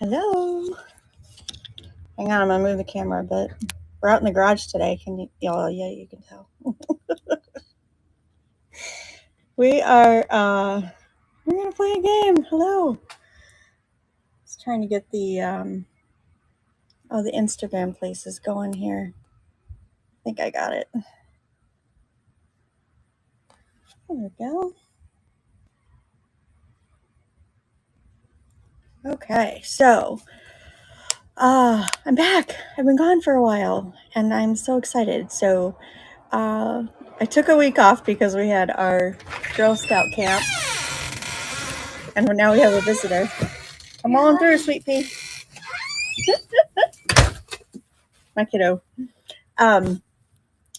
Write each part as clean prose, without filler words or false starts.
Hello. Hang on, I'm gonna move the camera a bit. We're out in the garage today. Can you? Oh, yeah, you can tell. We are. We're gonna play a game. Hello. Just trying to get the the Instagram places going here. I think I got it. There we go. Okay, so I'm back. I've been gone for a while, and I'm so excited. So I took a week off because we had our Girl Scout camp, and now we have a visitor. Come on through, sweet pea. My kiddo.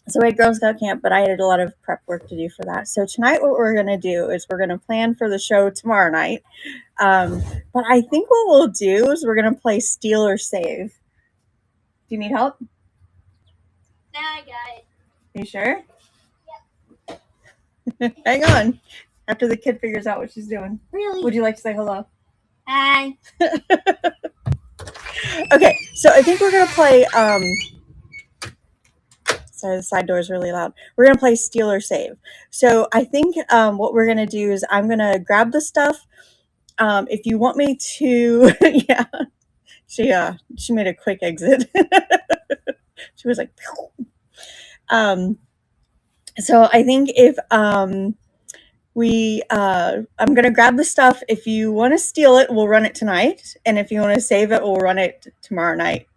So we had Girl Scout camp, but I had a lot of prep work to do for that. So tonight, what we're going to do is we're going to plan for the show tomorrow night. But I think what we'll do is we're going to play Steal or Save. Do you need help? No, I got it. You sure? Yep. Hang on. After the kid figures out what she's doing. Really? Would you like to say hello? Hi. Okay, so I think we're going to play... Sorry, the side door is really loud. We're going to play Steal or Save. So I think what we're going to do is I'm going to grab the stuff. If you want me to... yeah. She made a quick exit. She was like... So I think if... I'm going to grab the stuff. If you want to steal it, we'll run it tonight. And if you want to save it, we'll run it tomorrow night.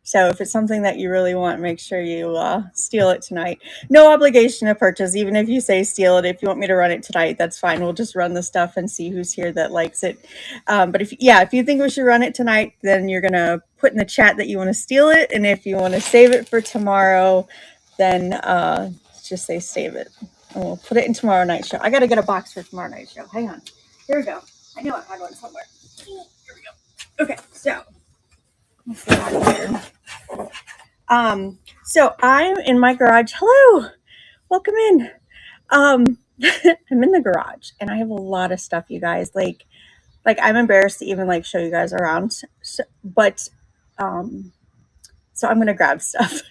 So if it's something that you really want, make sure you steal it tonight. No obligation to purchase, even if you say steal it. If you want me to run it tonight, that's fine. We'll just run the stuff and see who's here that likes it. But if you think we should run it tonight, then you're going to put in the chat that you want to steal it. And if you want to save it for tomorrow, then just say save it. And we'll put it in tomorrow night show. I got to get a box for tomorrow night show. Hang on. Here we go. I know I had one somewhere. Here we go. Okay, so let's get out of here. So I'm in my garage. Hello, welcome in. I'm in the garage and I have a lot of stuff, you guys. Like I'm embarrassed to even show you guys around. So I'm gonna grab stuff.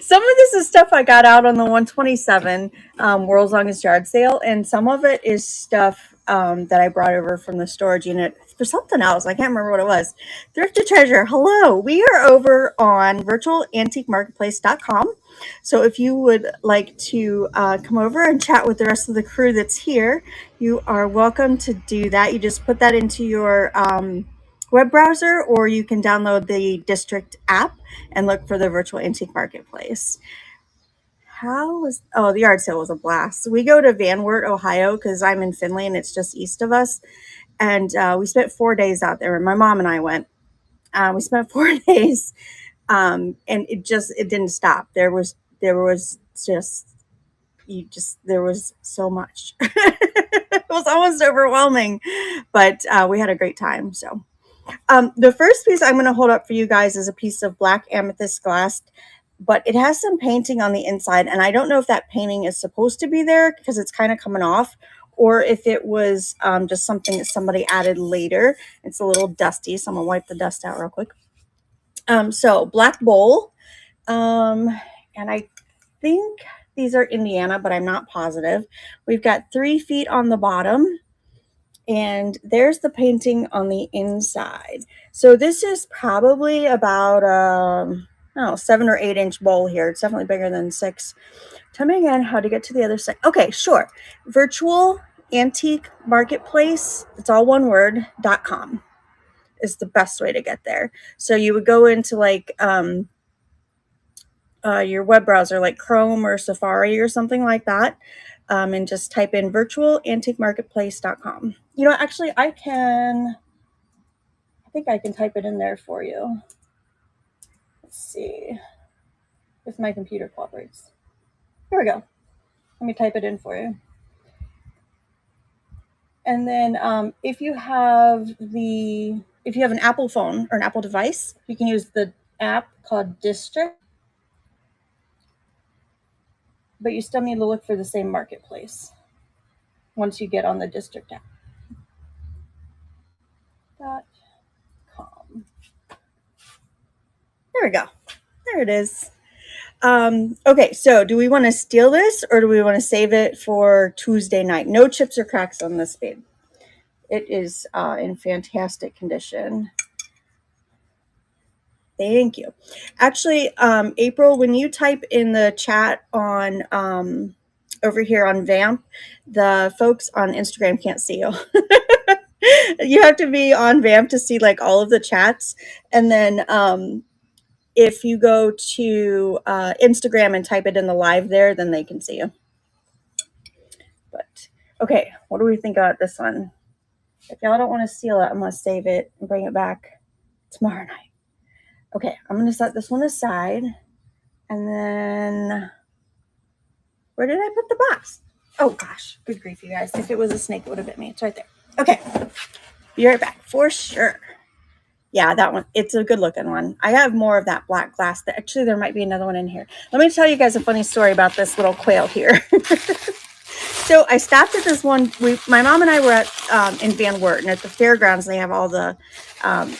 Some of this is stuff I got out on the 127 World's Longest Yard Sale, and some of it is stuff that I brought over from the storage unit for something else. I can't remember what it was. Thrift to Treasure. Hello. We are over on virtualantiquemarketplace.com. So if you would like to come over and chat with the rest of the crew that's here, you are welcome to do that. You just put that into your web browser, or you can download the district app and look for the Virtual Antique Marketplace. The yard sale was a blast. We go to Van Wert, Ohio, because I'm in Findlay and it's just east of us. And we spent 4 days out there. My mom and I went. We spent 4 days, and it didn't stop. There was so much. It was almost overwhelming, but we had a great time. So the first piece I'm going to hold up for you guys is a piece of black amethyst glass, but it has some painting on the inside, and I don't know if that painting is supposed to be there because it's kind of coming off, or if it was just something that somebody added later. It's a little dusty, so I'm going to wipe the dust out real quick. So black bowl, and I think these are Indiana, but I'm not positive. We've got 3 feet on the bottom, and there's the painting on the inside. So this is probably about 7 or 8 inch bowl here. It's definitely bigger than 6. Tell me again how to get to the other side. Okay, sure. Virtual Antique Marketplace, it's all one word, .com is the best way to get there. So you would go into your web browser, like Chrome or Safari or something like that, and just type in virtualantiquemarketplace.com. You know, actually, I think I can type it in there for you. Let's see if my computer cooperates. Here we go. Let me type it in for you. And then if you have an Apple phone or an Apple device, you can use the app called District, but you still need to look for the same marketplace once you get on the District app. There we go. There it is. Okay, so do we want to steal this or do we want to save it for Tuesday night? No chips or cracks on this spade. It is in fantastic condition. Thank you. Actually, April, when you type in the chat on over here on Vamp, the folks on Instagram can't see you. You have to be on Vamp to see like all of the chats. And then if you go to Instagram and type it in the live there, then they can see you. But okay, what do we think about this one? If y'all don't want to steal it, I'm going to save it and bring it back tomorrow night. Okay, I'm going to set this one aside. And then, where did I put the box? Oh gosh, good grief, you guys. If it was a snake, it would have bit me. It's right there. Okay, be right back for sure. Yeah, that one, it's a good looking one. I have more of that black glass. Actually, there might be another one in here. Let me tell you guys a funny story about this little quail here. So I stopped at this one. My mom and I were at in Van Wert, and at the fairgrounds, they have all the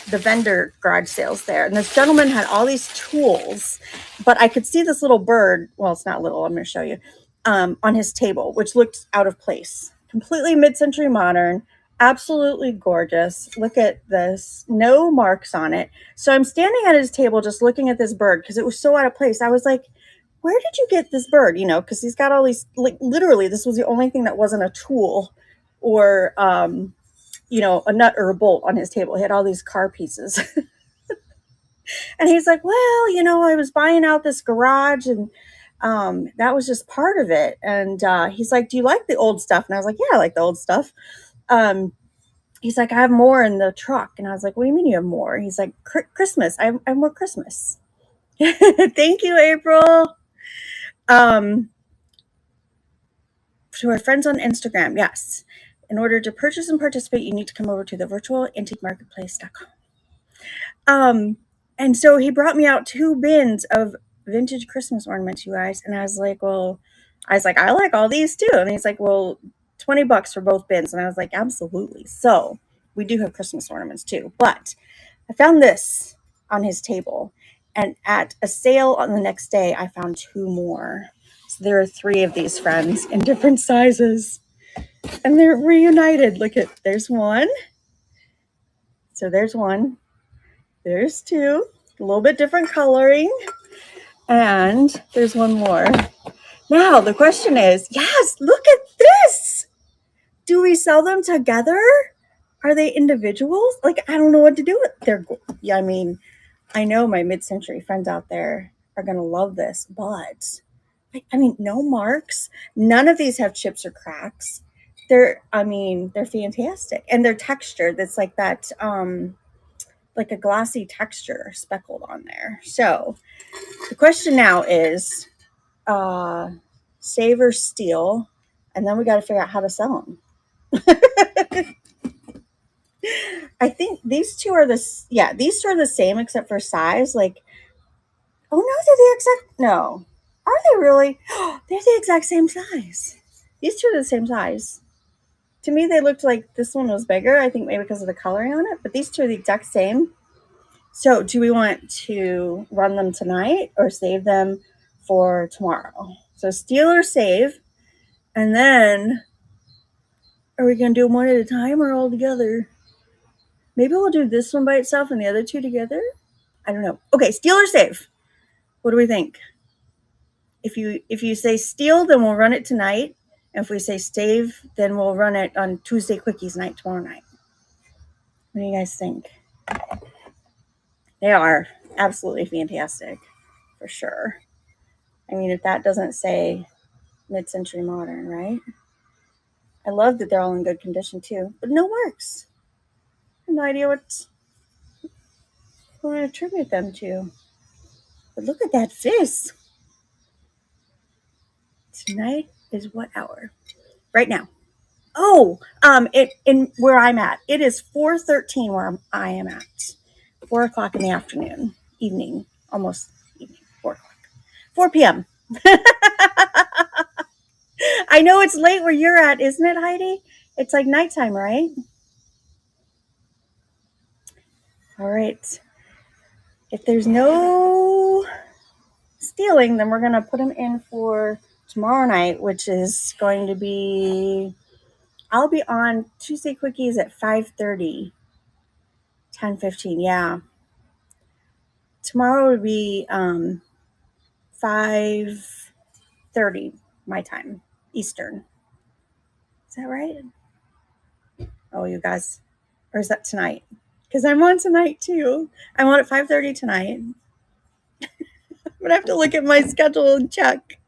vendor garage sales there. And this gentleman had all these tools, but I could see this little bird. Well, it's not little. I'm going to show you on his table, which looked out of place. Completely mid-century modern, absolutely gorgeous. Look at this. No marks on it. So I'm standing at his table just looking at this bird because it was so out of place. I was like, where did you get this bird? You know, because he's got all these, like, literally, this was the only thing that wasn't a tool or, you know, a nut or a bolt on his table. He had all these car pieces. And he's like, well, you know, I was buying out this garage and that was just part of it. And he's like, do you like the old stuff? And I was like, yeah, I like the old stuff. He's like, I have more in the truck. And I was like, what do you mean you have more? He's like, Christmas. I have more Christmas. Thank you, April. To our friends on Instagram, yes. In order to purchase and participate, you need to come over to the virtualantiquemarketplace.com. And so he brought me out 2 bins of vintage Christmas ornaments, you guys. And I was like, I like all these too. And he's like, well, $20 for both bins. And I was like, absolutely. So we do have Christmas ornaments too. But I found this on his table. And at a sale on the next day, I found 2 more. So there are 3 of these friends in different sizes. And they're reunited. Look at, there's one. So there's one. There's 2. A little bit different coloring. And there's one more. Now, the question is, yes, look at this. Do we sell them together? Are they individuals? Like, I don't know what to do with them. Yeah, I mean, I know my mid-century friends out there are going to love this, but I mean, no marks. None of these have chips or cracks. They're fantastic. And they're textured. It's like that, like a glossy texture speckled on there. So the question now is, save or steal, and then we got to figure out how to sell them. I think these two are these two are the same except for size. Like, oh no, they're the exact, no. Are they really? They're the exact same size. These two are the same size. To me, they looked like this one was bigger. I think maybe because of the coloring on it, but these two are the exact same. So do we want to run them tonight or save them for tomorrow? So steal or save. And then are we going to do them one at a time or all together? Maybe we'll do this one by itself and the other 2 together. I don't know. Okay, steal or save? What do we think? If you say steal, then we'll run it tonight. And if we say save, then we'll run it on Tuesday Quickies night tomorrow night. What do you guys think? They are absolutely fantastic, for sure. I mean, if that doesn't say mid-century modern, right? I love that they're all in good condition too, but no marks. I have no idea what I want to attribute them to. But look at that face. Tonight is what hour? Right now. Oh, in where I'm at. It is 4:13 where I am at. 4 o'clock in the afternoon, evening, almost evening, 4 o'clock. 4 p.m. I know it's late where you're at, isn't it, Heidi? It's like nighttime, right? All right. if there's no stealing, then we're going to put them in for tomorrow night, which is going to be, I'll be on Tuesday Quickies at 5:30, 10:15. Yeah. Tomorrow would be 5:30 my time, Eastern. Is that right? Oh, you guys. Or is that tonight? Because I'm on tonight too. I'm on at 5:30 tonight. I'm going to have to look at my schedule and check.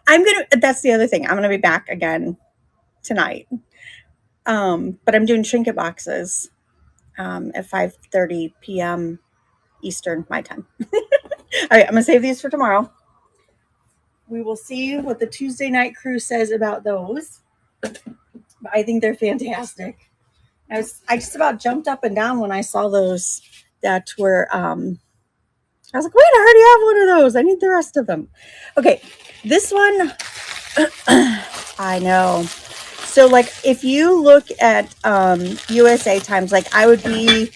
That's the other thing. I'm going to be back again tonight. But I'm doing trinket boxes at 5:30 p.m. Eastern, my time. All right, I'm going to save these for tomorrow. We will see what the Tuesday night crew says about those. But I think they're fantastic. I just about jumped up and down when I saw those that were, I was like, wait, I already have one of those. I need the rest of them. Okay, this one, I know. So, like, if you look at USA times, like, I would be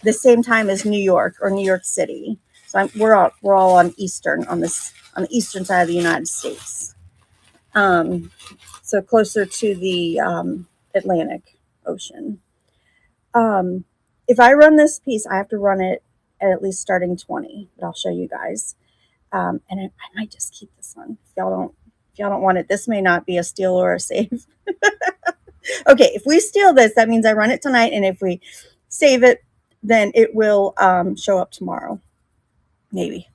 the same time as New York or New York City. So we're all on Eastern on the eastern side of the United States. So closer to the Atlantic Ocean. If I run this piece, I have to run it at least starting 20, but I'll show you guys. And I might just keep this one. If y'all don't want it, this may not be a steal or a save. Okay, if we steal this, that means I run it tonight, and if we save it, then it will show up tomorrow. Maybe.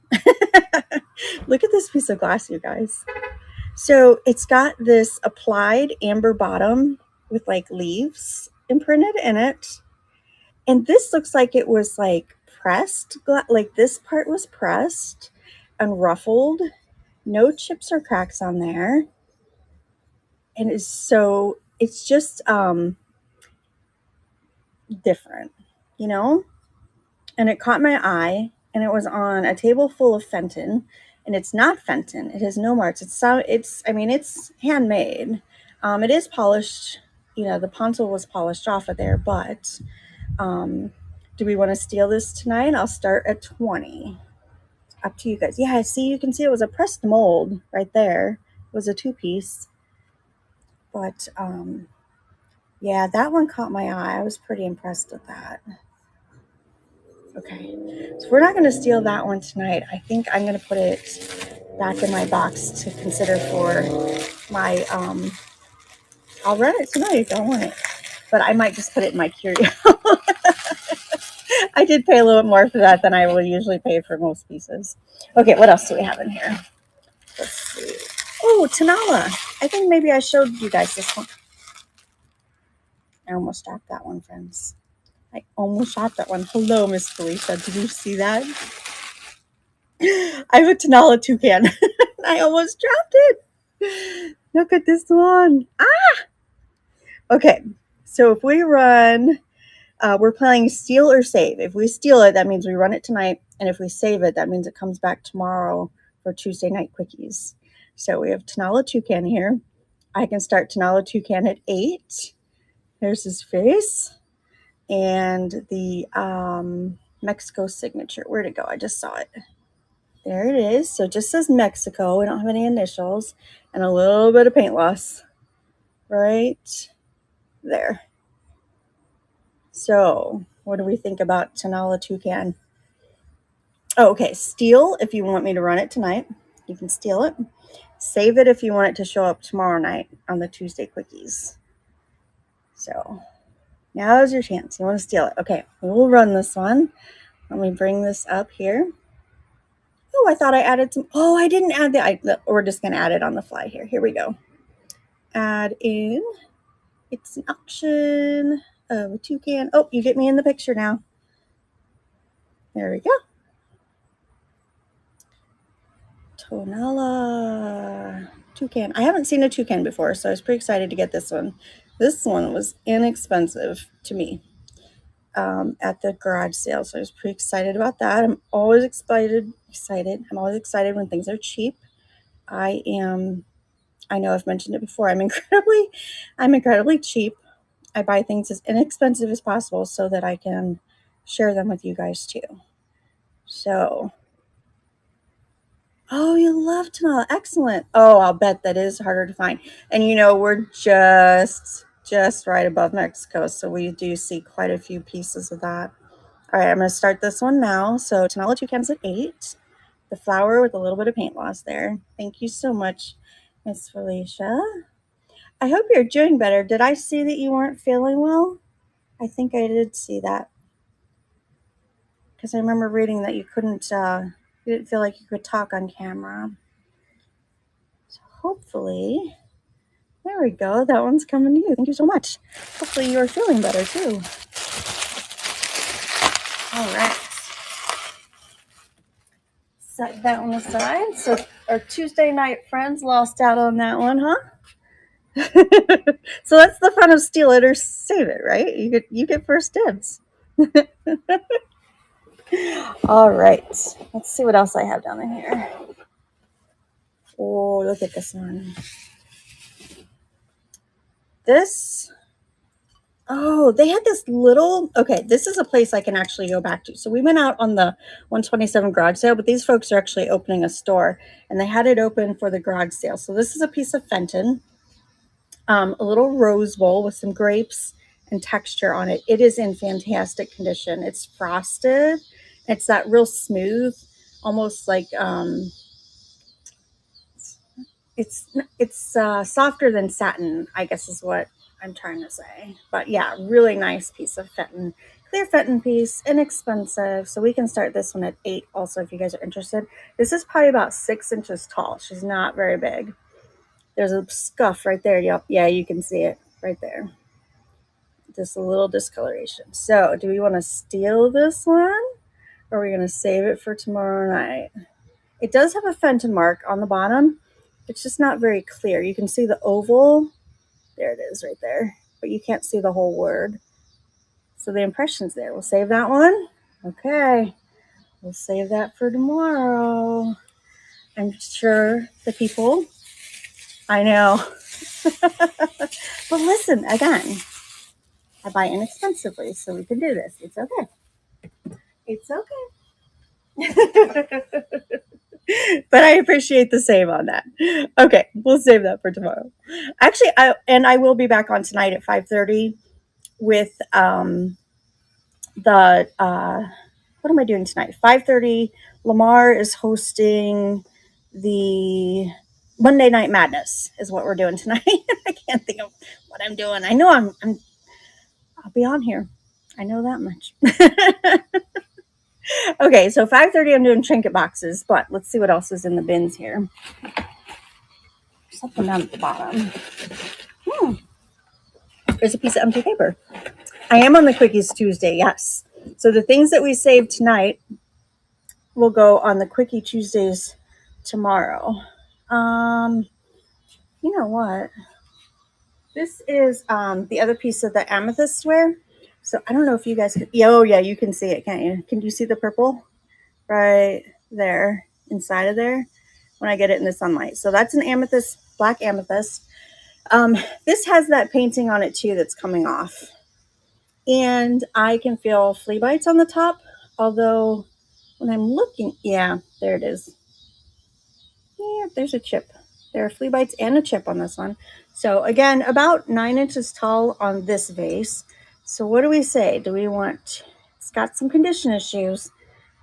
Look at this piece of glass, you guys. So it's got this applied amber bottom with like leaves imprinted in it. And this looks like it was like pressed, like this part was pressed and ruffled. No chips or cracks on there. And it's just different, you know? And it caught my eye, and it was on a table full of Fenton, and it's not Fenton. It has no marks. It's handmade. It is polished. You know, the pontil was polished off of there, but do we want to steal this tonight? I'll start at 20. It's up to you guys. Yeah, see, you can see it was a pressed mold right there. It was a 2-piece. But yeah, that one caught my eye. I was pretty impressed with that. Okay, so we're not going to steal that one tonight. I think I'm going to put it back in my box to consider for my, I'll run it tonight if I want it, but I might just put it in my curio. I did pay a little bit more for that than I would usually pay for most pieces. Okay, what else do we have in here? Let's see. Oh, Tanala. I think maybe I showed you guys this one. I almost dropped that one, friends. I almost shot that one. Hello, Miss Felicia. Did you see that? I have a Tanala toucan. I almost dropped it. Look at this one. Ah! Okay, so if we run, we're playing steal or save. If we steal it, that means we run it tonight. And if we save it, that means it comes back tomorrow for Tuesday night quickies. So we have Tanala toucan here. I can start Tanala toucan at 8. There's his face. And the Mexico signature. Where'd it go? I just saw it. There it is. So it just says Mexico. We don't have any initials. And a little bit of paint loss right there. So what do we think about Tanala toucan? Oh, okay. Steal if you want me to run it tonight. You can steal it. Save it if you want it to show up tomorrow night on the Tuesday quickies. So now's your chance. You want to steal it. Okay, we'll run this one. Let me bring this up here. Oh, I thought I added some. Oh, I didn't add we're just going to add it on the fly here. Here we go. Add in. It's an auction of a toucan. Oh, you get me in the picture now. There we go. Tanala toucan. I haven't seen a toucan before, so I was pretty excited to get this one. This one was inexpensive to me at the garage sale, so I was pretty excited about that. I'm always excited. I'm always excited when things are cheap. I know I've mentioned it before. I'm incredibly cheap. I buy things as inexpensive as possible so that I can share them with you guys too. So, oh, you love Tonala. Excellent. Oh, I'll bet that is harder to find. And we're just right above Mexico, so we do see quite a few pieces of that. All right, I'm going to start this one now. So Tonala toucans at 8. The flower with a little bit of paint loss there. Thank you so much, Miss Felicia. I hope you're doing better. Did I see that you weren't feeling well? I think I did see that. Because I remember reading that you didn't feel like you could talk on camera. So hopefully, there we go. That one's coming to you. Thank you so much. Hopefully you are feeling better too. All right. Set that one aside. So our Tuesday night friends lost out on that one, huh? So that's the fun of steal it or save it, right? You get first dibs. All right. Let's see what else I have down in here. Oh, look at this one. They had this little, okay, this is a place I can actually go back to. So we went out on the 127 garage sale, but these folks are actually opening a store and they had it open for the garage sale. So this is a piece of Fenton, a little rose bowl with some grapes and texture on it. It is in fantastic condition. It's frosted. It's that real smooth, almost like, it's softer than satin, I guess is what I'm trying to say. But yeah, really nice piece of Fenton. Clear Fenton piece, inexpensive. So we can start this one at 8 also if you guys are interested. This is probably about 6 inches tall. She's not very big. There's a scuff right there. Yeah, you can see it right there. Just a little discoloration. So do we want to steal this one? Or are we going to save it for tomorrow night? It does have a Fenton mark on the bottom. It's just not very clear. You can see the oval. There it is right there. But you can't see the whole word. So the impression's there. We'll save that one. Okay. We'll save that for tomorrow. I'm sure the people, I know. But listen, again, I buy inexpensively, so we can do this. It's okay. It's okay. But I appreciate the save on that. Okay, we'll save that for tomorrow. Actually, I will be back on tonight at 5:30 with what am I doing tonight? 5:30. Lamar is hosting the Monday Night Madness is what we're doing tonight. I can't think of what I'm doing. I know I'll be on here. I know that much. Okay, so 5:30 I'm doing trinket boxes, but let's see what else is in the bins here. Something down at the bottom. There's a piece of empty paper. I am on the Quickies Tuesday, yes. So the things that we saved tonight will go on the Quickie Tuesdays tomorrow. You know what? This is the other piece of the amethyst ware. So I don't know if you guys can. Oh yeah, you can see it, can't you? Can you see the purple right there inside of there when I get it in the sunlight? So that's an amethyst, black amethyst. This has that painting on it too that's coming off. And I can feel flea bites on the top, although when I'm looking, yeah, there it is. Yeah, there's a chip. There are flea bites and a chip on this one. So again, about 9 inches tall on this vase. So what do we say? Do we want, it's got some condition issues.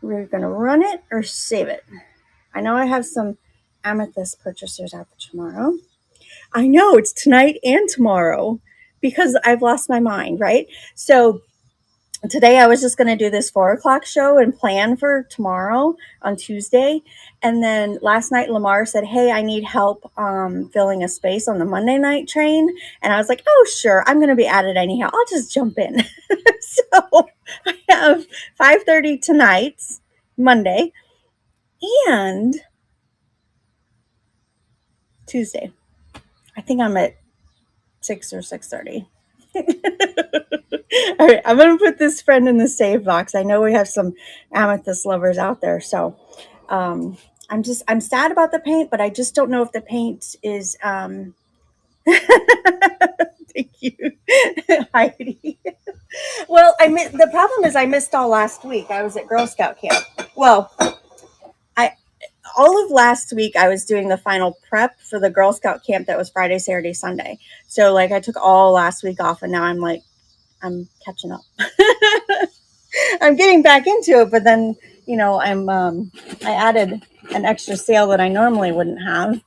We're going to run it or save it. I know I have some amethyst purchasers out there tomorrow. I know it's tonight and tomorrow because I've lost my mind, right? So today I was just going to do this 4:00 show and plan for tomorrow on Tuesday. And then last night Lamar said, hey, I need help filling a space on the Monday night train. And I was like, oh, sure, I'm going to be at it anyhow. I'll just jump in. So I have 5:30 tonight, Monday, and Tuesday. I think I'm at 6 or 6:30. All right, I'm going to put this friend in the save box. I know we have some amethyst lovers out there. So I'm sad about the paint, but I just don't know if the paint is, thank you, Heidi. Well, the problem is I missed all last week. I was at Girl Scout camp. Well, all of last week I was doing the final prep for the Girl Scout camp that was Friday, Saturday, Sunday. So like I took all last week off and now I'm catching up. I'm getting back into it, but then, I added an extra sale that I normally wouldn't have.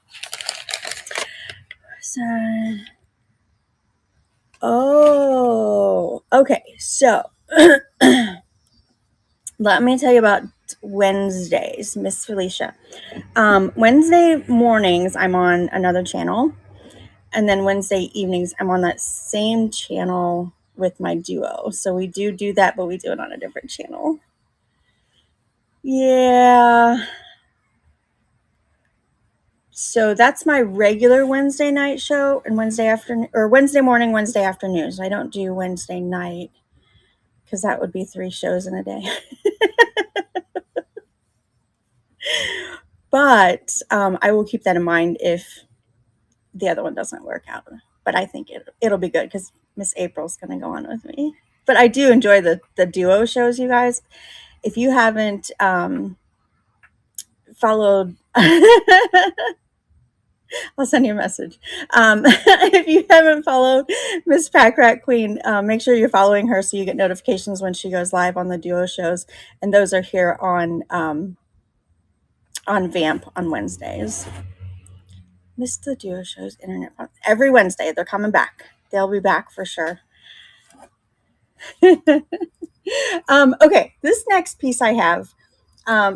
So, okay. So, let me tell you about Wednesdays, Miss Felicia. Wednesday mornings, I'm on another channel. And then Wednesday evenings, I'm on that same channel with my duo. So we do that, but we do it on a different channel. Yeah. So that's my regular Wednesday night show and Wednesday afternoon, or Wednesday morning, Wednesday afternoon. So I don't do Wednesday night because that would be 3 shows in a day. But I will keep that in mind if the other one doesn't work out. But I think it'll be good because Miss April's going to go on with me. But I do enjoy the duo shows, you guys. If you haven't followed, I'll send you a message. If you haven't followed Miss Pack Rat Queen, make sure you're following her so you get notifications when she goes live on the duo shows. And those are here on Vamp on Wednesdays. Missed the duo shows, internet fun. Every Wednesday, they're coming back. They'll be back for sure. Okay, this next piece I have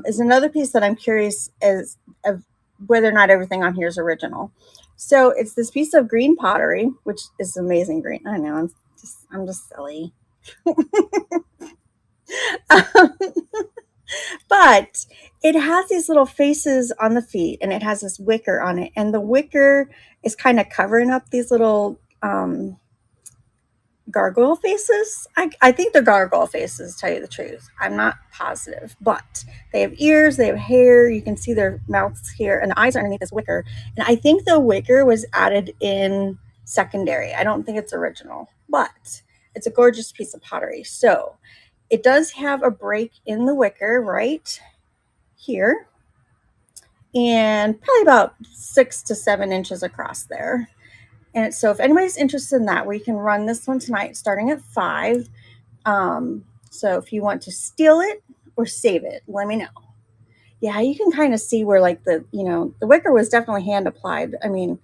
is another piece that I'm curious as of whether or not everything on here is original. So it's this piece of green pottery, which is amazing green. I know, I'm just silly. But it has these little faces on the feet and it has this wicker on it. And the wicker is kind of covering up these little gargoyle faces. I think they're gargoyle faces, to tell you the truth. I'm not positive, but they have ears, they have hair. You can see their mouths here and the eyes are underneath this wicker. And I think the wicker was added in secondary. I don't think it's original, but it's a gorgeous piece of pottery. So it does have a break in the wicker right here and probably about 6 to 7 inches across there. And so if anybody's interested in that, we can run this one tonight starting at 5. So if you want to steal it or save it, let me know. Yeah, you can kind of see where like the wicker was definitely hand applied. I mean,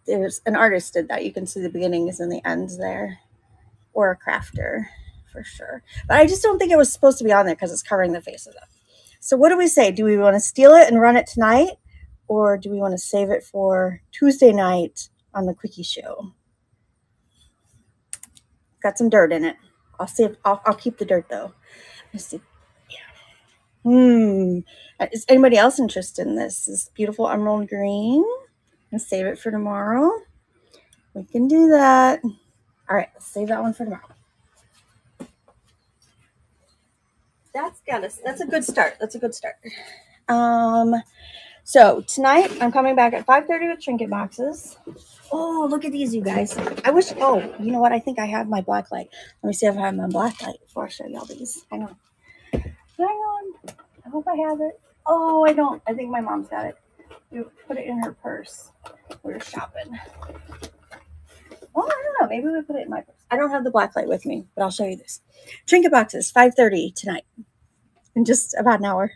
there's an artist did that. You can see the beginnings and the ends there, or a crafter for sure. But I just don't think it was supposed to be on there because it's covering the faces up. So what do we say? Do we want to steal it and run it tonight? Or do we want to save it for Tuesday night on the Quickie Show? Got some dirt in it. I'll keep the dirt though. Let's see. Yeah. Is anybody else interested in this? This beautiful emerald green. And save it for tomorrow. We can do that. All right, let's save that one for tomorrow. That's a good start. That's a good start. So tonight I'm coming back at 5:30 with trinket boxes. Oh, look at these, you guys. I wish, you know what? I think I have my black light. Let me see if I have my black light before I show y'all these. Hang on. I hope I have it. Oh, I don't. I think my mom's got it. You put it in her purse. We were shopping. Well, I don't know. Maybe we put it in my purse. I don't have the black light with me, but I'll show you this. Trinket boxes, 5:30 tonight. In just about an hour.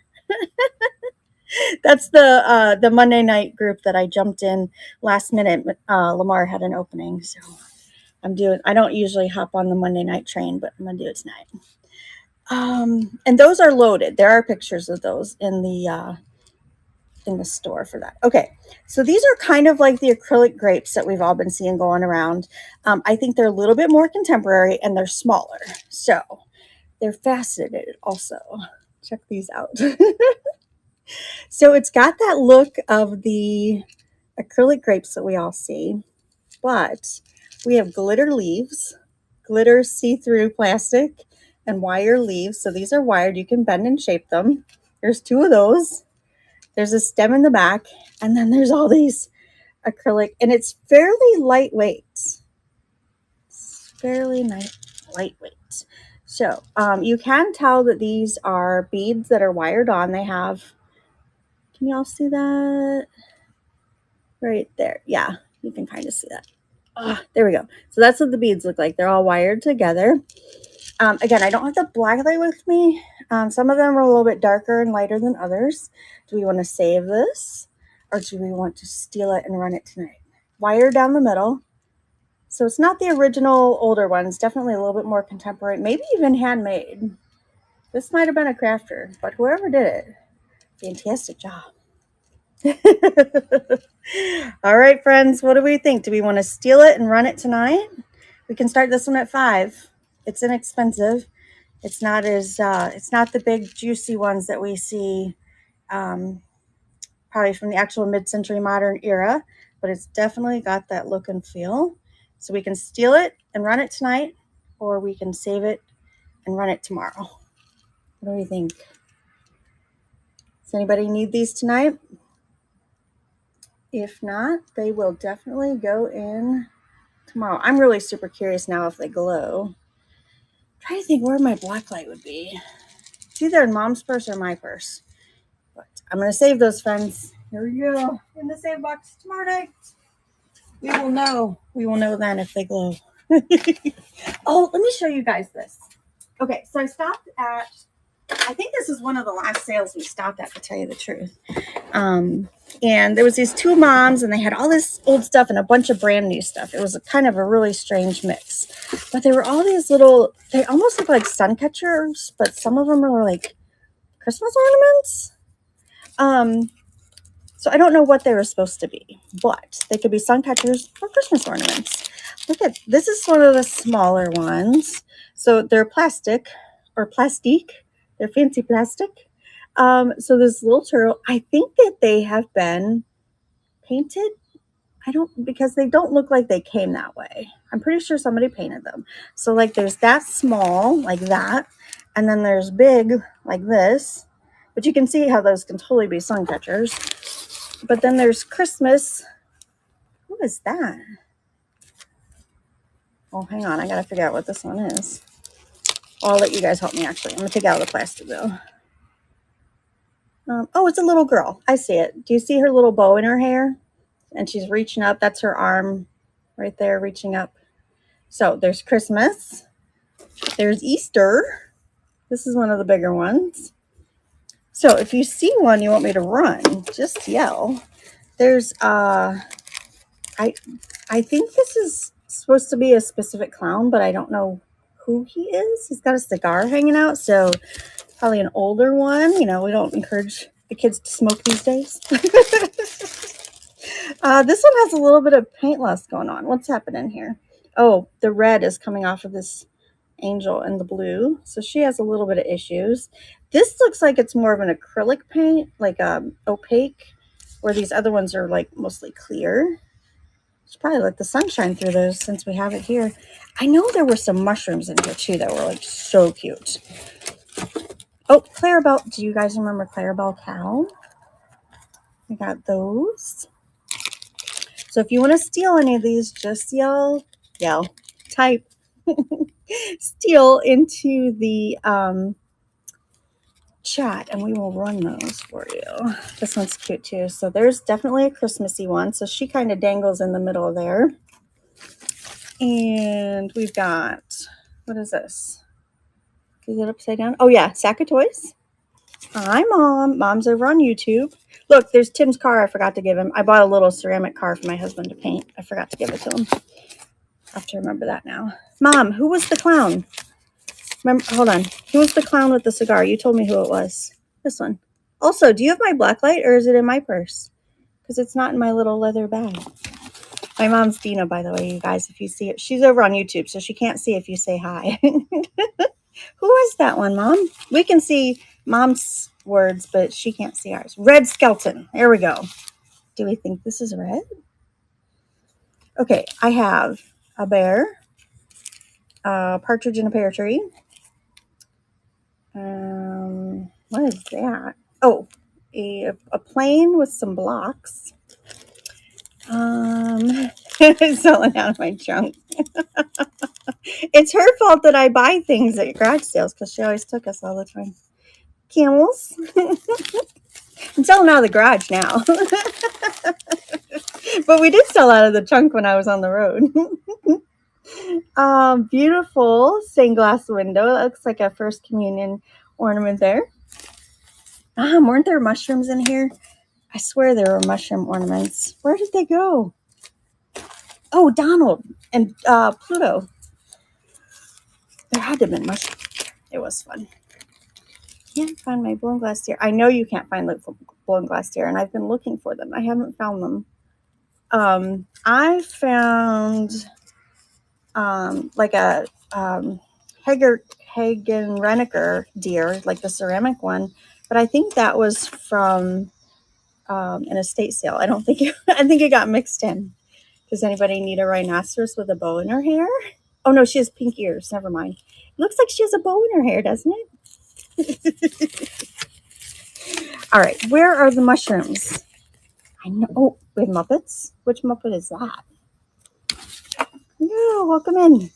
That's the Monday night group that I jumped in last minute. Lamar had an opening, so I don't usually hop on the Monday night train, but I'm gonna do it tonight. And those are loaded. There are pictures of those in the store for that. Okay, so these are kind of like the acrylic grapes that we've all been seeing going around. I think they're a little bit more contemporary and they're smaller, so they're faceted also. Check these out. So it's got that look of the acrylic grapes that we all see, but we have glitter leaves, glitter see-through plastic, and wire leaves. So these are wired. You can bend and shape them. There's 2 of those. There's a stem in the back, and then there's all these acrylic, and it's fairly lightweight. It's fairly lightweight. So you can tell that these are beads that are wired on. They have, can y'all see that? Right there. Yeah, you can kind of see that. There we go. So that's what the beads look like. They're all wired together. Again, I don't have the black light with me. Some of them are a little bit darker and lighter than others. Do we want to save this or do we want to steal it and run it tonight? Wire down the middle. So it's not the original older ones, definitely a little bit more contemporary, maybe even handmade. This might have been a crafter, but whoever did it, fantastic job. All right, friends, what do we think? Do we want to steal it and run it tonight? We can start this one at 5. It's inexpensive. It's not as it's not the big juicy ones that we see probably from the actual mid-century modern era, but it's definitely got that look and feel. So we can steal it and run it tonight, or we can save it and run it tomorrow. What do you think? Does anybody need these tonight? If not, they will definitely go in tomorrow. I'm really super curious now if they glow. I'm trying to think where my black light would be. It's either in Mom's purse or my purse. But I'm going to save those, friends. Here we go. In the save box tomorrow night. We will know. We will know then if they glow. Oh, let me show you guys this. Okay, so I stopped at, I think this is one of the last sales we stopped at, to tell you the truth. And there was these 2 moms, and they had all this old stuff and a bunch of brand new stuff. It was a kind of a really strange mix. But there were all these little, they almost look like sun catchers, but some of them are like Christmas ornaments. So I don't know what they were supposed to be, but they could be sun catchers or Christmas ornaments. Look at, this is one of the smaller ones. So they're plastic or plastique. They're fancy plastic. So this little turtle, I think that they have been painted. Because they don't look like they came that way. I'm pretty sure somebody painted them. So like there's that small, like that. And then there's big, like this. But you can see how those can totally be sun catchers. But then there's Christmas. What is that? Oh, hang on. I got to figure out what this one is. I'll let you guys help me, actually. I'm going to take out the plastic, though. Oh, it's a little girl. I see it. Do you see her little bow in her hair? And she's reaching up. That's her arm right there, reaching up. So there's Christmas. There's Easter. This is one of the bigger ones. So if you see one you want me to run, just yell. There's, I think this is supposed to be a specific clown, but I don't know who he is. He's got a cigar hanging out, so probably an older one. You know, we don't encourage the kids to smoke these days. This one has a little bit of paint loss going on. What's happening here? Oh, the red is coming off of this angel and the blue. So she has a little bit of issues. This looks like it's more of an acrylic paint, like opaque, where these other ones are like mostly clear. It's probably let the sunshine through those since we have it here. I know there were some mushrooms in here too that were like so cute. Oh, Clarabelle. Do you guys remember Clarabelle Cow? We got those. So if you want to steal any of these, just type steal into the chat and we will run those for you. This one's cute too. So there's definitely a Christmassy one. So she kind of dangles in the middle there. And we've got, what is this? Is it upside down? Oh yeah, Sack of Toys. Hi, Mom. Mom's over on YouTube. Look, there's Tim's car I forgot to give him. I bought a little ceramic car for my husband to paint. I forgot to give it to him. I have to remember that now. Mom, who was the clown? Remember, hold on. Who was the clown with the cigar? You told me who it was. This one. Also, do you have my black light or is it in my purse? Because it's not in my little leather bag. My mom's Dina, by the way, you guys, if you see it. She's over on YouTube, so she can't see if you say hi. Who is that one, Mom? We can see Mom's words, but she can't see ours. Red Skeleton. There we go. Do we think this is red? Okay, I have a bear, a partridge in a pear tree. What is that? Oh, a plane with some blocks. It's falling out of my trunk. It's her fault that I buy things at garage sales because she always took us all the time. Camels. I'm selling out of the garage now. But we did sell out of the trunk when I was on the road. Beautiful stained glass window. That looks like a First Communion ornament there. Weren't there mushrooms in here? I swear there were mushroom ornaments. Where did they go? Oh, Donald and Pluto. There had to have been mushrooms. It was fun. Can't find my blown glass deer. I know you can't find the blown glass deer, and I've been looking for them. I haven't found them. I found like a Hagen Renneker deer, like the ceramic one, but I think that was from an estate sale. I don't think I think it got mixed in. Does anybody need a rhinoceros with a bow in her hair? Oh no, she has pink ears. Never mind. It looks like she has a bow in her hair, doesn't it? All right, where are the mushrooms? I know. Oh, we have Muppets. Which Muppet is that? No, welcome in.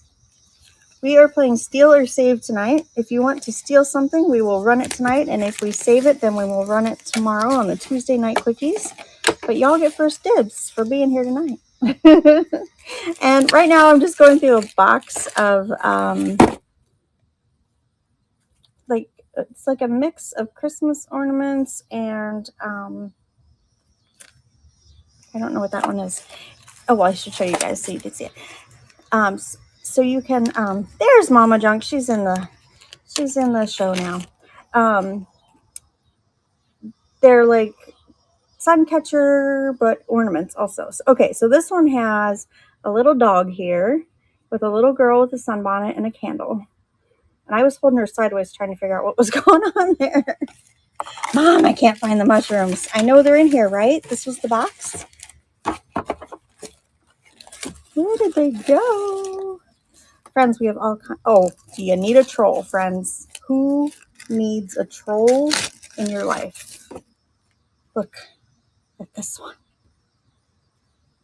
We are playing Steal or Save tonight. If you want to steal something, we will run it tonight. And if we save it, then we will run it tomorrow on the Tuesday night quickies. But y'all get first dibs for being here tonight. And right now I'm just going through a box of it's like a mix of Christmas ornaments and I don't know what that one is. Oh, well, I should show you guys so you can see it. So you can there's Mama Junk. She's in the show now. They're like sun catcher but ornaments also. So, okay, so this one has a little dog here with a little girl with a sunbonnet and a candle. And I was holding her sideways trying to figure out what was going on there. Mom, I can't find the mushrooms. I know they're in here, right? This was the box. Where did they go? Friends, we have all kinds. Oh, do you need a troll, friends? Who needs a troll in your life? Look at this one.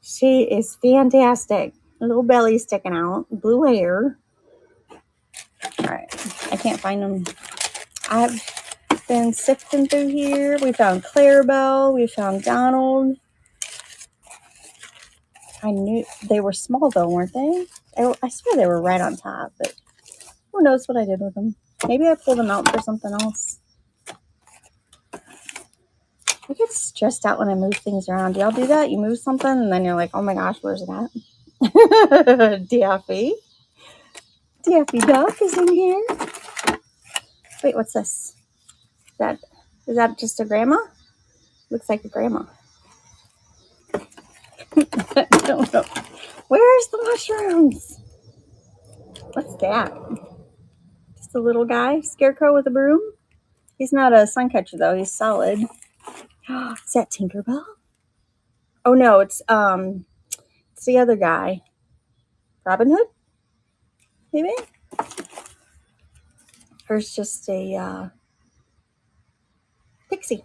She is fantastic. A little belly sticking out. Blue hair. All right. I can't find them. I've been sifting through here. We found Clarabelle. We found Donald. I knew they were small though, weren't they? I swear they were right on top, but who knows what I did with them. Maybe I pulled them out for something else. I get stressed out when I move things around. Do y'all do that? You move something and then you're like, oh my gosh, where's it at? Daffy. Daffy Duck is in here. Wait, what's this? Is that just a grandma? Looks like a grandma. I don't know. Where's the mushrooms? What's that? Just a little guy? Scarecrow with a broom? He's not a sun catcher though. He's solid. Is that Tinkerbell? Oh no, it's the other guy. Robin Hood? Maybe? Or it's just a pixie.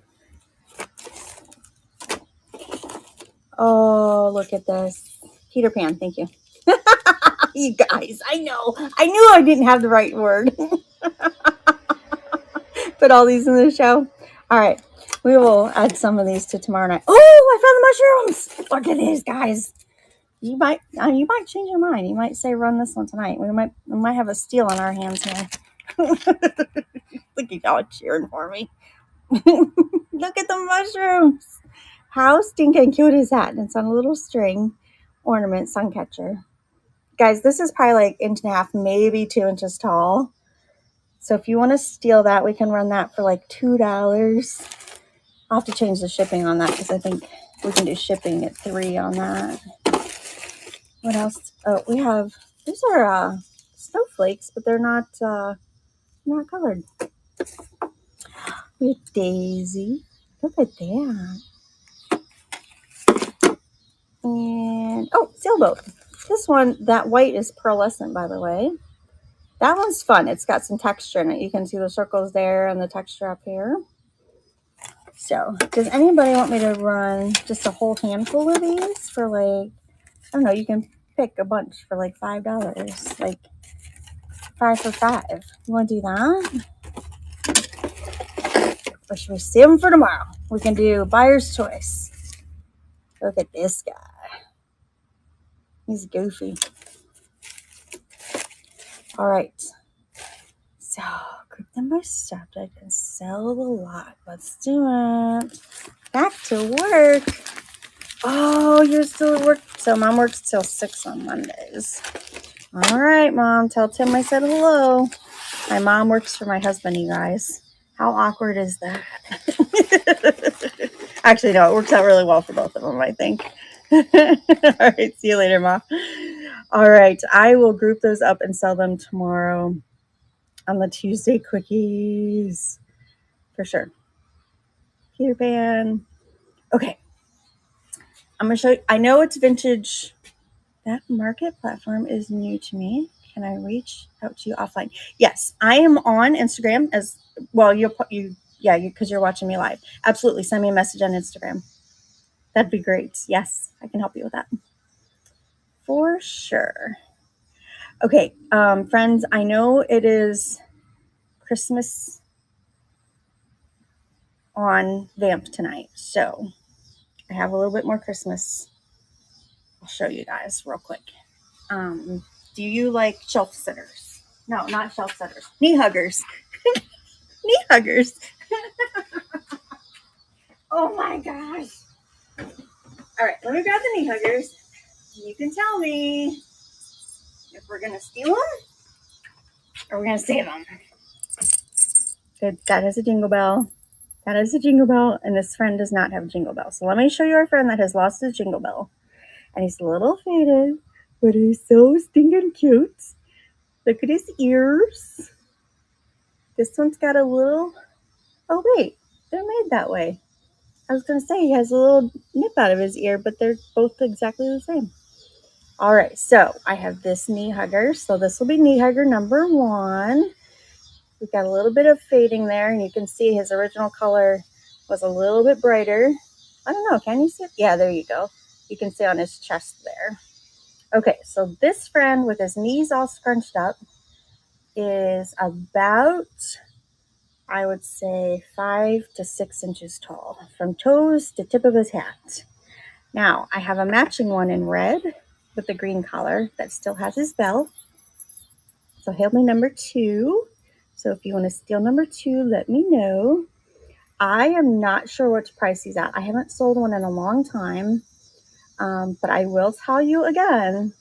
Oh, look at this. Peter Pan, thank you. You guys, I know. I knew I didn't have the right word. Put all these in the show. All right. We will add some of these to tomorrow night. Oh, I found the mushrooms. Look at these guys. You might change your mind. You might say run this one tonight. We might have a steal on our hands here. Look at y'all cheering for me. Look at the mushrooms. How stinking cute is that? And it's on a little string ornament sun catcher. Guys, this is probably like 1.5 inches, maybe 2 inches tall. So if you want to steal that, we can run that for like $2. I'll have to change the shipping on that because I think we can do shipping at $3 on that. What else? Oh, we have, these are snowflakes, but they're not colored. We have Daisy. Look at that. And, oh, sailboat. This one, that white is pearlescent, by the way. That one's fun. It's got some texture in it. You can see the circles there and the texture up here. So, does anybody want me to run just a whole handful of these for like, I don't know, you can pick a bunch for like $5. Like, 5 for $5. You want to do that? Or should we save them for tomorrow? We can do buyer's choice. Look at this guy. He's goofy. All right. So, group them by subject and sell the lot. Let's do it. Back to work. Oh, you're still at work. So, Mom works till 6 on Mondays. All right, Mom. Tell Tim I said hello. My mom works for my husband, you guys. How awkward is that? Actually, no, it works out really well for both of them, I think. All right, see you later, Ma. All right, I will group those up and sell them tomorrow on the Tuesday quickies for sure. Peter Pan. Okay, I'm gonna show you. I know it's vintage. That market platform is new to me. Can I reach out to you offline? Yes, I am on Instagram as well. Because you're watching me live. Absolutely, send me a message on Instagram. That'd be great. Yes, I can help you with that for sure. Okay, friends, I know it is Christmas on Vamp tonight, so I have a little bit more Christmas. I'll show you guys real quick. Do you like shelf sitters? No, not shelf sitters. Knee huggers. Knee huggers. Oh my gosh. All right, let me grab the knee huggers. You can tell me if we're going to steal them or we're going to save them. Good. That is a jingle bell. That is a jingle bell, and this friend does not have a jingle bell. So let me show you our friend that has lost his jingle bell. And he's a little faded, but he's so stinking cute. Look at his ears. This one's got a little, oh wait, they're made that way. I was going to say he has a little nip out of his ear, but they're both exactly the same. All right, so I have this knee hugger. So this will be knee hugger number 1. We've got a little bit of fading there, and you can see his original color was a little bit brighter. I don't know, can you see it? Yeah, there you go. You can see on his chest there. Okay, so this friend with his knees all scrunched up is about, I would say, 5 to 6 inches tall, from toes to tip of his hat. Now, I have a matching one in red with the green collar that still has his bell. So he'll be number 2. So if you want to steal number 2, let me know. I am not sure which price he's at. I haven't sold one in a long time, but I will tell you again,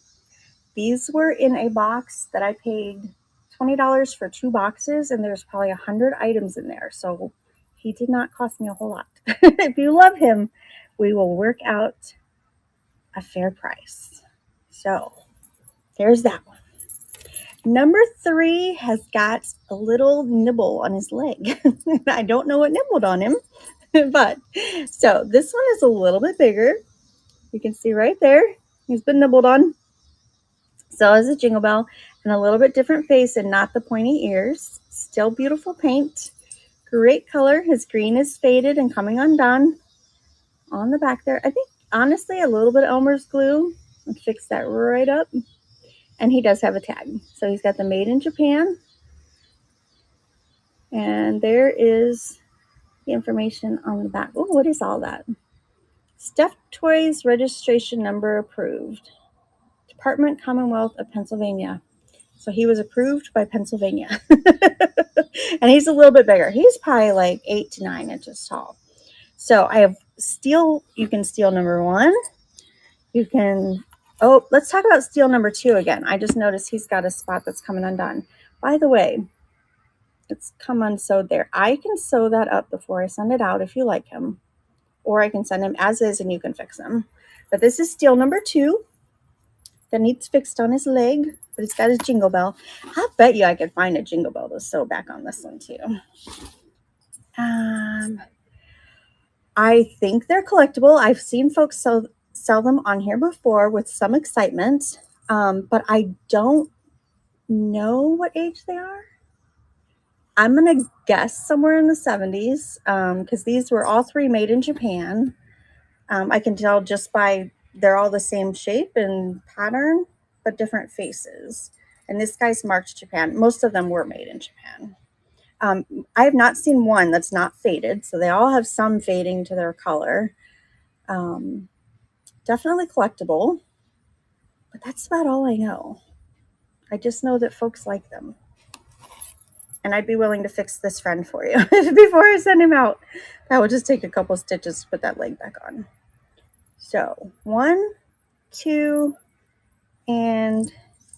these were in a box that I paid $20 for 2 boxes, and there's probably 100 items in there. So he did not cost me a whole lot. If you love him, we will work out a fair price. So there's that one. Number 3 has got a little nibble on his leg. I don't know what nibbled on him, but so this one is a little bit bigger. You can see right there, he's been nibbled on. So is a jingle bell, and a little bit different face and not the pointy ears. Still beautiful paint. Great color. His green is faded and coming undone on the back there. I think, honestly, a little bit of Elmer's glue and fix that right up. And he does have a tag. So he's got the Made in Japan. And there is the information on the back. Oh, what is all that? Stuffed Toys Registration Number Approved. Department, Commonwealth of Pennsylvania. So he was approved by Pennsylvania. And he's a little bit bigger. He's probably like 8 to 9 inches tall. So I have steel. You can steal number 1. You can, oh, let's talk about steel number 2 again. I just noticed he's got a spot that's coming undone. By the way, it's come unsewed there. I can sew that up before I send it out if you like him. Or I can send him as is and you can fix him. But this is steel number 2 that needs fixed on his leg. But it's got his jingle bell. I bet you I could find a jingle bell to sew back on this one too. I think they're collectible. I've seen folks sell them on here before with some excitement. But I don't know what age they are. I'm going to guess somewhere in the 70s because these were all 3 made in Japan. I can tell just by they're all the same shape and pattern, but different faces. And this guy's marked Japan. Most of them were made in Japan. I have not seen one that's not faded, so they all have some fading to their color. Definitely collectible, but that's about all I know. I just know that folks like them. And I'd be willing to fix this friend for you before I send him out. That would just take a couple stitches to put that leg back on. So 1, 2, and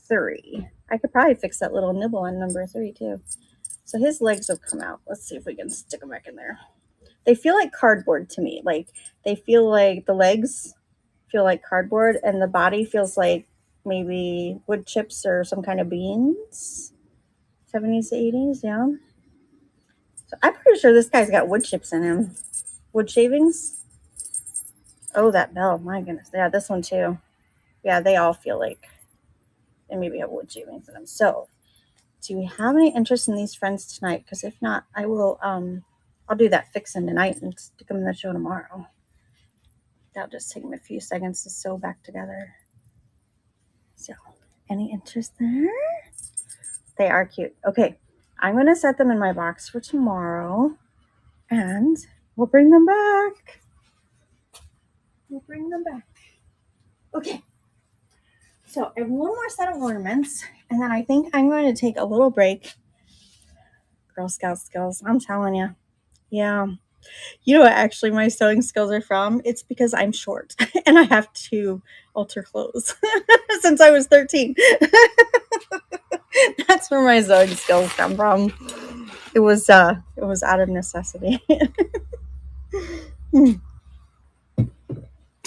3. I could probably fix that little nibble on number 3 too. So his legs have come out. Let's see if we can stick them back in there. They feel like cardboard to me. Like they feel like the legs feel like cardboard and the body feels like maybe wood chips or some kind of beans. 70s to 80s, yeah. So I'm pretty sure this guy's got wood chips in him. Wood shavings. Oh, that bell. My goodness. Yeah, this one too. Yeah, they all feel like they maybe have wood shavings in them. So do we have any interest in these friends tonight? Because if not, I will I'll do that fixing tonight and stick them in the show tomorrow. That'll just take me a few seconds to sew back together. So any interest there? They are cute. Okay, I'm going to set them in my box for tomorrow and we'll bring them back. Okay. So I have one more set of ornaments and then I think I'm going to take a little break. Girl Scout skills, I'm telling you. Yeah. You know what actually my sewing skills are from? It's because I'm short and I have to alter clothes since I was 13. That's where my sewing skills come from. It was out of necessity. And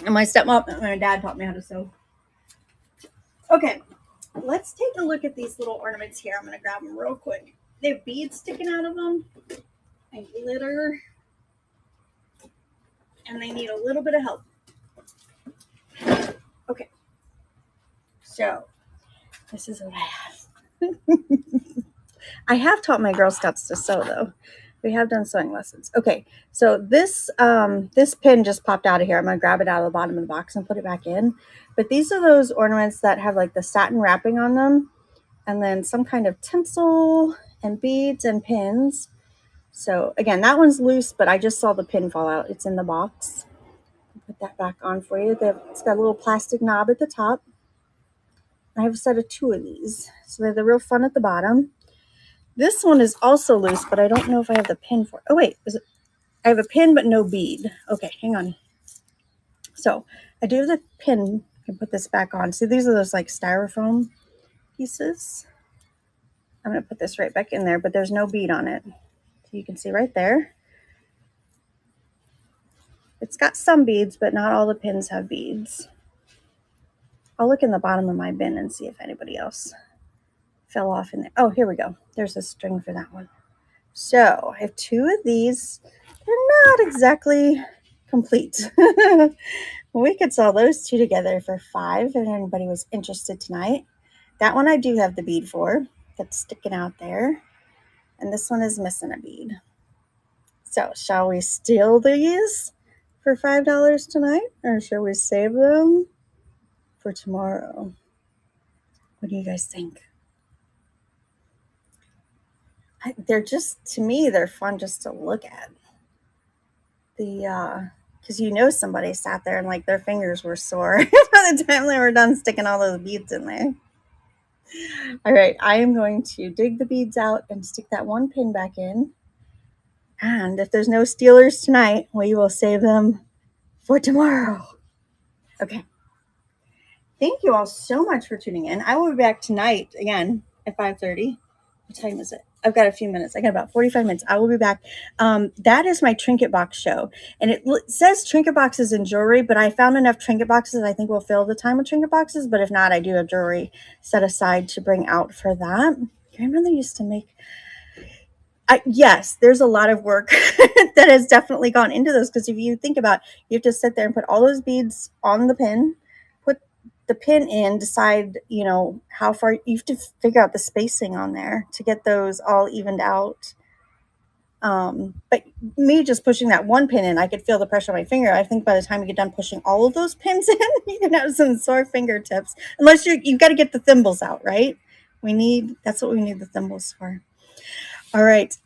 my stepmom and my dad taught me how to sew. Okay, let's take a look at these little ornaments here. I'm going to grab them real quick. They have beads sticking out of them and glitter. And they need a little bit of help. Okay. So, this is what I have. I have taught my Girl Scouts to sew, though. We have done sewing lessons. Okay, so this pin just popped out of here. I'm going to grab it out of the bottom of the box and put it back in. But these are those ornaments that have like the satin wrapping on them. And then some kind of tinsel and beads and pins. So, again, that one's loose, but I just saw the pin fall out. It's in the box. Put that back on for you. It's got a little plastic knob at the top. I have a set of 2 of these. So they're the real fun at the bottom. This one is also loose, but I don't know if I have the pin for it. Oh, wait. I have a pin, but no bead. Okay, hang on. So I do have the pin. I can put this back on. See, these are those like styrofoam pieces. I'm going to put this right back in there, but there's no bead on it. So you can see right there. It's got some beads, but not all the pins have beads. I'll look in the bottom of my bin and see if anybody else fell off in there. Oh, here we go. There's a string for that one. So I have 2 of these. They're not exactly complete. We could sell those 2 together for $5 if anybody was interested tonight. That one I do have the bead for. That's sticking out there. And this one is missing a bead. So shall we steal these for $5 tonight? Or shall we save them for tomorrow? What do you guys think? They're just, to me, they're fun just to look at. Because you know somebody sat there and like their fingers were sore by the time they were done sticking all those beads in there. All right, I am going to dig the beads out and stick that one pin back in. And if there's no stealers tonight, we will save them for tomorrow. Okay. Thank you all so much for tuning in. I will be back tonight again at 5:30. What time is it? I've got a few minutes. I got about 45 minutes. I will be back. That is my trinket box show. And it says trinket boxes and jewelry, but I found enough trinket boxes I think we'll fill the time with trinket boxes. But if not, I do have jewelry set aside to bring out for that. Grandmother used to make... yes, there's a lot of work that has definitely gone into this. Because if you think about it, you have to sit there and put all those beads on the pin, put the pin in, decide, you know, how far you have to figure out the spacing on there to get those all evened out. But me just pushing that one pin in, I could feel the pressure on my finger. I think by the time you get done pushing all of those pins in, you can have some sore fingertips, unless you've got to get the thimbles out, right? That's what we need the thimbles for. All right.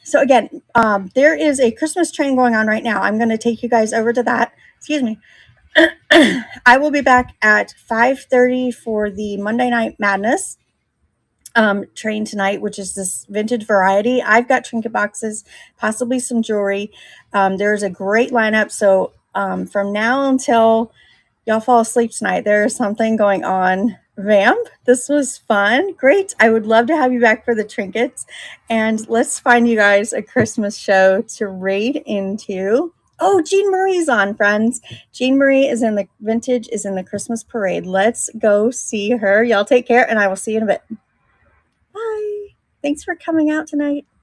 So again, there is a Christmas train going on right now. I'm going to take you guys over to that. Excuse me. I will be back at 5:30 for the Monday Night Madness train tonight, which is this vintage variety. I've got trinket boxes, possibly some jewelry. There's a great lineup. So from now until y'all fall asleep tonight, there is something going on. Vamp, this was fun. Great. I would love to have you back for the trinkets. And let's find you guys a Christmas show to raid into. Oh, Jean Marie's on, friends. Jean Marie is in the Christmas parade. Let's go see her. Y'all take care, and I will see you in a bit. Bye. Thanks for coming out tonight.